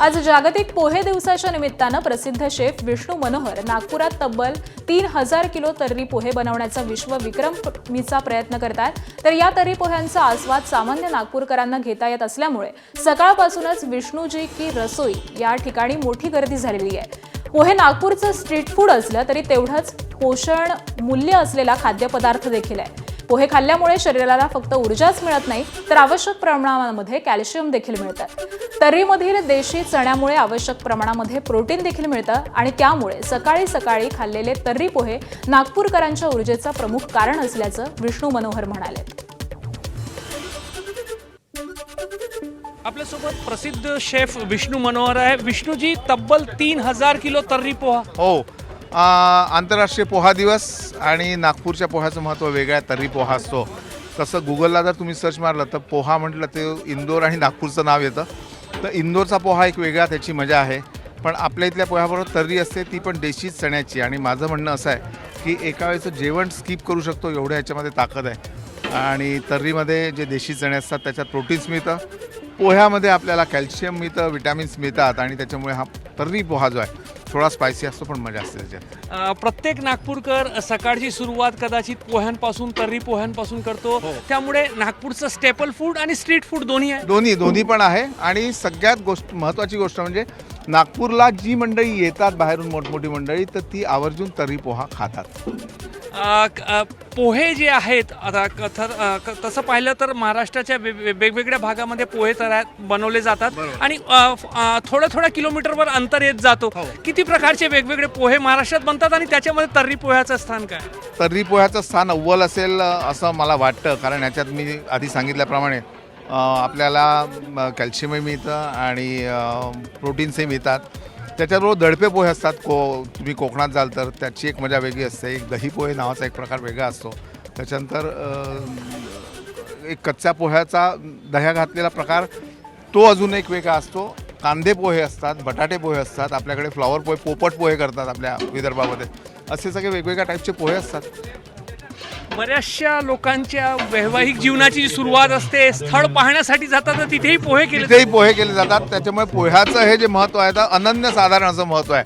आज जागतिक पोहे दिवसाच्या निमित्तानं प्रसिद्ध शेफ विष्णू मनोहर नागपुरात तब्बल 3000 किलो तर्री पोहे बनवण्याचा विश्वविक्रमीचा प्रयत्न करतात। तर या तर्री पोह्यांचा आस्वाद सामान्य नागपूरकरांना घेता येत असल्यामुळे सकाळपासूनच विष्णूजी की रसोई या ठिकाणी मोठी गर्दी झालेली आहे। पोहे नागपूरचं स्ट्रीट फूड असलं तरी तेवढंच पोषण मूल्य असलेला खाद्यपदार्थ देखील आहे। पोहे खाल्ल्यामुळे शरीराला फक्त ऊर्जाच मिळत नाही तर आवश्यक प्रमाणामध्ये कॅल्शियम देखील मिळतं। तर्रीमधील देशी चण्यामुळे आवश्यक प्रमाणामध्ये प्रोटीन देखील मिळतं आणि त्यामुळे सकाळी सकाळी खाल्लेले तर्री पोहे नागपूरकरांच्या ऊर्जेचं प्रमुख कारण असल्याचं विष्णू मनोहर म्हणाले। आपल्यासोबत प्रसिद्ध शेफ विष्णू मनोहर आहे। विष्णूजी, तब्बल 3000 किलो तर्री पोहा। हो, आंतरराष्ट्रीय पोहा दिवस आणि नागपूरच्या पोह्याचं महत्त्व वेगळं आहे। तर्री पोहा असतो तसं गुगलला जर तुम्ही सर्च मारलं तर पोहा म्हटलं ते इंदोर आणि नागपूरचं नाव येतं। तर इंदोरचा पोहा एक वेगळा, त्याची मजा आहे। पण आपल्या इथल्या पोह्याबरोबर तर्री असते, ती पण देशी चण्याची। आणि माझं म्हणणं असं आहे की एका वेळेचं जेवण स्किप करू शकतो एवढं याच्यामध्ये ताकद आहे। आणि तर्रीमध्ये जे देशी चणे असतात त्याच्यात प्रोटीन्स मिळतं, पोह्यामध्ये आपल्याला कॅल्शियम मिळतं, विटॅमिन्स मिळतात आणि त्याच्यामुळे हा तर्री पोहा जो आहे थोडा स्पायसी असतो पण मजा असते त्याच्यात। प्रत्येक नागपूरकर सकाळची सुरुवात कदाचित पोह्यांपासून, तर्री पोह्यांपासून करतो। त्यामुळे नागपूरचं स्टेपल फूड आणि स्ट्रीट फूड दोन्ही आहे। दोन्ही पण आहे। आणि सगळ्यात महत्त्वाची गोष्ट म्हणजे नागपूरला जी मंडळी येतात बाहेरून, मोठमोठी मंडळी, तर ती आवर्जून तर्री पोहा खातात। पोहे जे आहेत आता तसं पाहिलं तर महाराष्ट्राच्या वेगवेगळ्या भागामध्ये पोहे बनवले जातात आणि थोडं किलोमीटरवर अंतर येत जातो। किती प्रकारचे वेगवेगळे पोहे महाराष्ट्रात बनतात आणि त्याच्यामध्ये तर्री पोह्याचं स्थान काय? तर्री पोह्याचं स्थान अव्वल असेल असं मला वाटतं, कारण याच्यात मी आधी सांगितल्याप्रमाणे आपल्याला कॅल्शियमही मिळतं आणि प्रोटीन्सही मिळतात। त्याच्याबरोबर दडपे पोहे असतात। तुम्ही कोकणात जाल तर त्याची एक मजा वेगळी असते। एक दही पोहे नावाचा एक प्रकार वेगळा असतो। त्याच्यानंतर एक कच्च्या पोह्याचा दह्या घातलेला प्रकार, तो अजून एक वेगळा असतो। कांदे पोहे असतात, बटाटे पोहे असतात, आपल्याकडे फ्लॉवर पोहे, पोपट पोहे करतात आपल्या विदर्भामध्ये। असे सगळे वेगवेगळ्या टाईपचे पोहे असतात। बऱ्याचशा लोकांच्या वैवाहिक जीवनाची सुरुवात असते, स्थळ पाहण्यासाठी जातात तर तिथेही पोहे केले जातात। त्याच्यामुळे पोह्याचं हे जे महत्त्व आहे तर अनन्यसाधारण असं महत्त्व आहे।